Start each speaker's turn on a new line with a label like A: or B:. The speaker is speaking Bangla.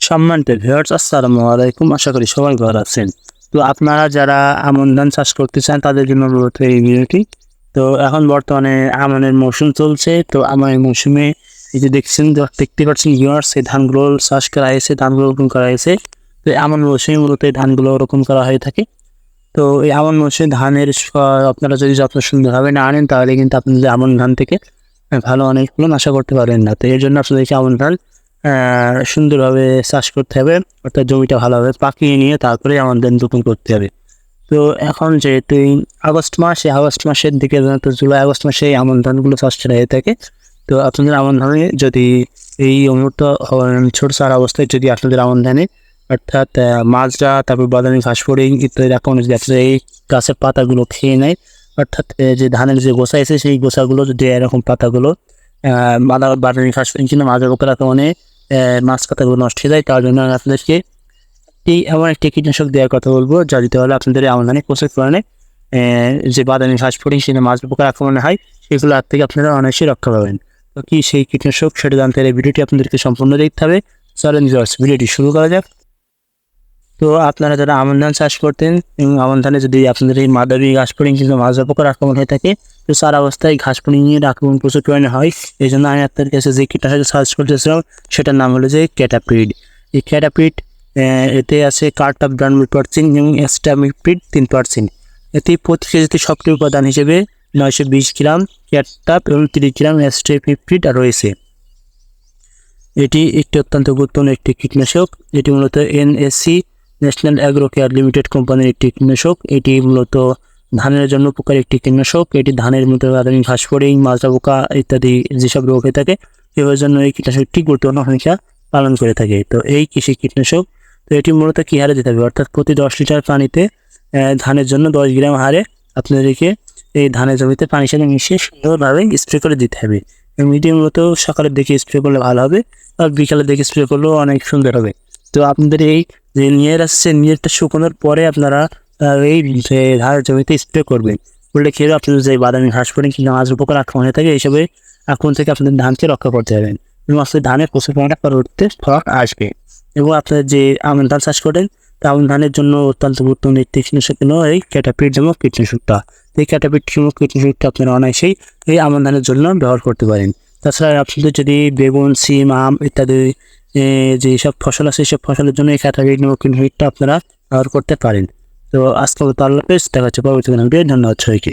A: সম্মানিত ভিউয়ার্স, আসসালামু আলাইকুম। আশা করি সবাই ভালো আছেন। তো আপনারা যারা আমন ধান চাষ করতে চান তাদের জন্য মূলত এই ভিডিওটি। তো এখন বর্তমানে আমনের মৌসুম চলছে। তো আমনের মৌসুমে এই যে দেখতে পাচ্ছেন ভিউয়ার্স, এই ধানগুলো চাষ করা হয়েছে, ধানগুলো রোপণ করা হয়েছে। তো আমন মৌসুমে মূলত এই ধানগুলো রোপণ করা হয়ে থাকে। তো এই আমন মৌসুমে ধানের আপনারা যদি যত্ন সুন্দরভাবে না আনেন তাহলে কিন্তু আপনি যদি আমন ধান থেকে ভালো অনেক ফলন আশা করতে পারবেন না। তো এর জন্য আপনাদেরকে আমন ধান সুন্দরভাবে চাষ করতে হবে, অর্থাৎ জমিটা ভালোভাবে পাকিয়ে নিয়ে তারপরে আমন ধান রোপণ করতে হবে। তো এখন যেহেতু এই আগস্ট মাসের দিকে, তো জুলাই আগস্ট মাসে এই আমন ধানগুলো চাষ করা হয়ে থাকে। তো আপনাদের আমন ধানে যদি এই মুহূর্ত ছোট চারা অবস্থায় যদি আপনাদের আমন ধানে অর্থাৎ মাজরা, তারপর বাদামি ঘাসফড়িং ইত্যাদি রকম যদি আপনাদের এই গাছের পাতাগুলো খেয়ে নেয়, অর্থাৎ যে ধানের যে গোছা আছে সেই গোছাগুলো যদি এরকম পাতাগুলো বাদামি ঘাসফড়িং কিংবা মাজরা পোকার আক্রমণে মাছ পাতাগুলো নষ্ট হয়ে যায়, তার জন্য আপনাদেরকে এমন একটি কীটনাশক দেওয়ার কথা বলবো যা দিতে হলে আপনাদের আমন ধানে প্রচুর পরিমাণে যে বাদামি ঘাসফড়িং সেটা মাজরা পোকার আক্রমণে হয়, সেগুলো হাত থেকে আপনারা অনায়াসেই রক্ষা পাবেন। তো কি সেই কীটনাশক সেটা জানতে হলে ভিডিওটি আপনাদেরকে সম্পূর্ণ দেখতে হবে। চলেন ভিডিওটি শুরু করা যাক। তো আপনারা যারা আমন ধান চাষ করতেন এবং আমন ধানে যদি আপনাদের এই মাদারি ঘাসফড়িং কিংবা মাজরা পোকার আক্রমণ হয়ে থাকে, তো চারা অবস্থায় ঘাসফড়িংয়ের আক্রমণ প্রচুর পরিমাণে হয়। এই জন্য আমি আপনাদের কাছে যে কীটনাশক সার্চ করতেছিলাম সেটার নাম হলো যে ক্যাটাপিড। এই ক্যাটাপিড এতে আছে কার্টাপ ব্রানমিপারচিন এবং এস্টামিপিড 3%। এতে প্রতি কেজিতে সক্রিয় উপাদান হিসেবে 920 গ্রাম ক্যাটাপ এবং 30 গ্রাম এস্টামিপিড রয়েছে। এটি একটি অত্যন্ত গুরুত্বপূর্ণ একটি কীটনাশক। এটি মূলত NSC national agro care limited কোম্পানির একটি কীটনাশক। এটি মূলত ধানের জন্য উপকারী একটি কীটনাশক। এটি ধানের মধ্যে বাদামি ঘাসফড়িং, মাজরা পোকা ইত্যাদি যেসব রোগ হয়ে থাকে এর জন্য এই কীটনাশকটি গুরুত্বপূর্ণ ভূমিকা পালন করে থাকে। তো এই কৃষি কীটনাশক, তো এটি মূলত কী হারে দিতে হবে, অর্থাৎ প্রতি 10 লিটার পানিতে ধানের জন্য 10 গ্রাম হারে আপনাদেরকে এই ধানের জমিতে পানির সাথে মিশিয়ে সুন্দরভাবে স্প্রে করে দিতে হবে। এবং এটি মূলত সকালের দিকে স্প্রে করলে ভালো হবে, আর বিকালের দিকে স্প্রে করলেও অনেক সুন্দর হবে। তো আপনাদের এই যে নিয়ের আসছে, নিয়েরটা শুকানোর পরে আপনারা এই ধানের জমিতে স্প্রে করবেন। করলে খেয়ে আপনাদের যে বাদামি ঘাসফড়িং কিংবা মাজরা পোকার আক্রমণ হয়ে থাকে, এইসবে আক্রমণ থেকে আপনাদের ধানকে রক্ষা করতে পারবেন এবং আপনাদের ধানের প্রচুর পরিমাণে পরবর্তীতে ফলন আসবে। এবং আপনারা যে আমন ধান চাষ করেন তা আমন ধানের জন্য অত্যন্ত গুরুত্বপূর্ণ একটি কীটনাশক হলো এই ক্যাটাপিড নামক কীটনাশকটা। এই ক্যাটাপিড নামক কীটনাশকটা আপনারা অনায়াসেই এই আমন ধানের জন্য ব্যবহার করতে পারেন। তাছাড়া আপনাদের যদি বেগুন, সিম, আম ইত্যাদি যেসব ফসল আছে সেসব ফসলের জন্য এই ক্যাটাপিড নামক কীটনাশকটা আপনারা ব্যবহার করতে পারেন। তো আজকে আল্লাহ হাফেজ, দেখা হচ্ছে পরবর্তী ভিডিওতে। ধন্যবাদ সবাইকে।